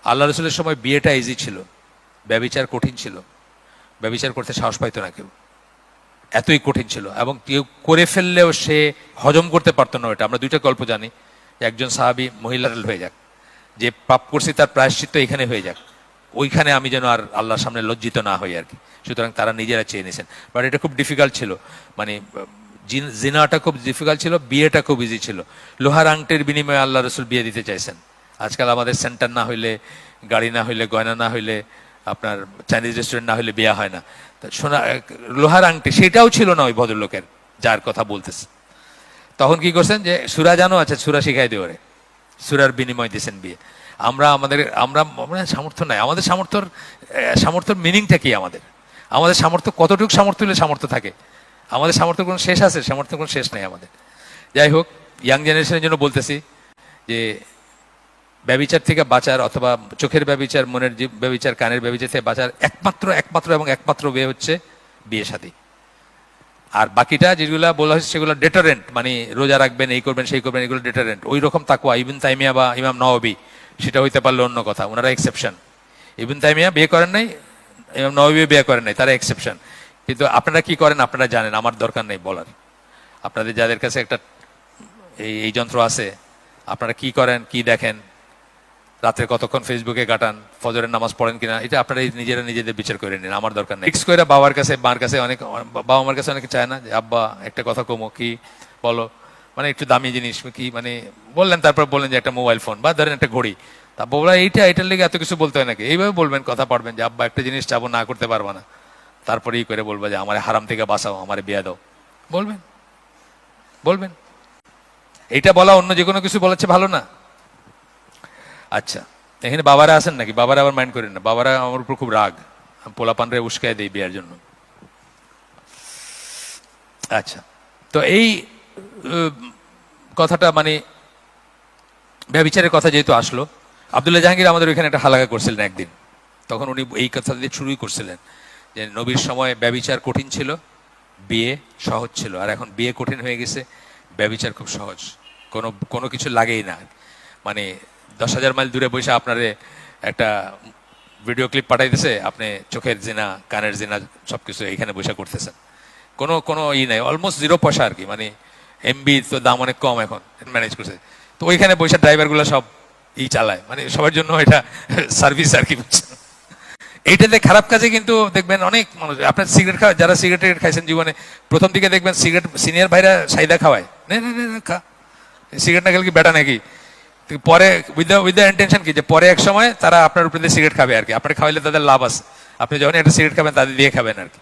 আল্লাহ রসুলের সময় বিয়েটা ইজি ছিল, ব্যভিচার কঠিন ছিল, ব্যভিচার করতে সাহস পাইতো না কেউ, এতই কঠিন ছিল। এবং কেউ করে ফেললেও সে হজম করতে পারতো না ওটা। আমরা দুইটা গল্প জানি, একজন সাহাবী মহিলার হয়ে যাক, যে পাপ করছি তার প্রায়শ্চিত্ত এখানে হয়ে যাক, ওইখানে আমি যেন আর আল্লাহর সামনে লজ্জিত না হই আর কি। সুতরাং তারা নিজেরা চেয়ে নিয়েছেন। বাট এটা খুব ডিফিকাল্ট ছিল, মানে জিনাটা খুব ডিফিকাল্ট ছিল, বিয়েটা খুব ইজি ছিল। লোহার আংটির বিনিময়ে আল্লাহ রসুল বিয়ে দিতে চাইছেন। আজকাল আমাদের সেন্টার না হইলে, গাড়ি না হইলে, গয়না না হইলে, আপনার চাইনিজ রেস্টুরেন্ট না হইলে বিয়ে হয় না। সোনা লোহার আংটি সেটাও ছিল না ওই ভদ্রলোকের যার কথা বলতেছে। তখন কি করছেন, যে সুরা জানো, আচ্ছা সুরা শিখাই দিয়ে ওরে, সুরার বিনিময় দিয়েছেন বিয়ে। আমরা সামর্থ্য নাই। আমাদের সামর্থ্যর মিনিংটা কি? আমাদের সামর্থ্য কতটুকু সামর্থ্য হলে সামর্থ্য থাকে? আমাদের সামর্থ্য কোনো শেষ আছে? সামর্থ্য কোনো শেষ নেই আমাদের। যাই হোক, ইয়াং জেনারেশনের জন্য বলতেছি যে ব্যভিচার থেকে বাঁচার, অথবা চোখের ব্যভিচার, মনের ব্যভিচার, কানের ব্যভিচার থেকে বাঁচার একমাত্র ওয়ে হচ্ছে বিয়ে শাদী। আর বাকিটা যেগুলো বলা হয়েছে সেগুলো ডেটারেন্ট, মানে রোজা রাখবেন, এই করবেন, সেই করবেন, এগুলো ডেটারেন্ট। ওই রকম তাকওয়া ইবনে তাইমিয়া বা ইমাম নওয়াবী সেটা হইতে পারলে অন্য কথা, ওনারা এক্সেপশন। ইবনে তাইমিয়া বিয়ে করেন নাই, ইমাম নওয়াবী বিয়ে করেন নাই, তারা এক্সেপশন। কিন্তু আপনারা কি করেন আপনারা জানেন, আমার দরকার নেই বলার। আপনাদের যাদের কাছে একটা এই যন্ত্র আছে, আপনারা কি করেন, কি দেখেন, রাত্রে কতক্ষণ ফেসবুকে কাটান, ফজরের নামাজ পড়েন কিনা, এটা আপনারা নিজেদের বিচার করে নিন, আমার দরকার নেই। ফিক্স করে বাবার কাছে, মার কাছে, বাবা মার কাছে অনেকে চায় না যে আব্বা একটা কথা কমো, কি বলো, মানে একটু দামি জিনিস কি, মানে বললেন, তারপর বললেন যে একটা মোবাইল ফোন বা ধরেন একটা ঘড়ি, তা বলা এটার লেগে এত কিছু বলতে হয় নাকি? এইভাবে বলবেন, কথা পারবেন যে আব্বা একটা জিনিস চাবো, না করতে পারবা না, তারপরে ই করে বলবা যে আমার হারাম থেকে বাঁচাও, আমার বিয়ে দাও, বলবেন। এইটা বলা অন্য যে কোনো কিছু বলাচ্ছে ভালো না? আচ্ছা, এখানে বাবারা আছেন নাকি? বাবারা আবার মাইন্ড করেন না, বাবারা আমার উপর খুব রাগ, পোলাপানরে উস্কায় দেই বিয়ের জন্য। আচ্ছা, তো এই কথাটা, মানে ব্যভিচারের কথা যেহেতু আসলো, আব্দুল্লাহ জাহাঙ্গীর আমাদের ওইখানে একটা হালাকা করছিলেন একদিন। তখন উনি এই কথা দিয়ে শুরুই করছিলেন যে নবীর সময় ব্যভিচার কঠিন ছিল, বিয়ে সহজ ছিল, আর এখন বিয়ে কঠিন হয়ে গেছে, ব্যভিচার খুব সহজ, কোনো কিছু লাগেই না। মানে 10,000 মাইল দূরে বসে আপনারে একটা ভিডিও ক্লিপ পাঠাইতেছে, আপনি চোখের জিনা, কানের জিনা সবকিছু এইখানে বসে করতেছেন, কোনো নাই, অলমোস্ট 0 পয়সা আর কি। মানে এমবি তো দাম অনেক কম এখন, ম্যানেজ করছে। তো ওইখানে বসে ড্রাইভারগুলো সব চালায়, মানে সবার জন্য এটা সার্ভিস আর কি। এইটাতে খারাপ কাজে কিন্তু দেখবেন অনেক মানুষ, আপনার সিগারেট খাওয়া, যারা সিগারেট খাইছেন জীবনে, প্রথম দিকে দেখবেন সিগারেট সিনিয়র ভাইরা সাইদা খাওয়ায়, খা, সিগারেট না খেলে কি বেটা নাকি? পরে উইথ দ্য ইন্টেনশন কি, যে পরে এক সময় তারা আপনার উপরে সিগারেট খাবে আর কি, আপনার খাওয়াইলে তাদের লাভ আছে, আপনি যখন একটা সিগারেট খাবেন তাদের দিয়ে খাবেন আর কি।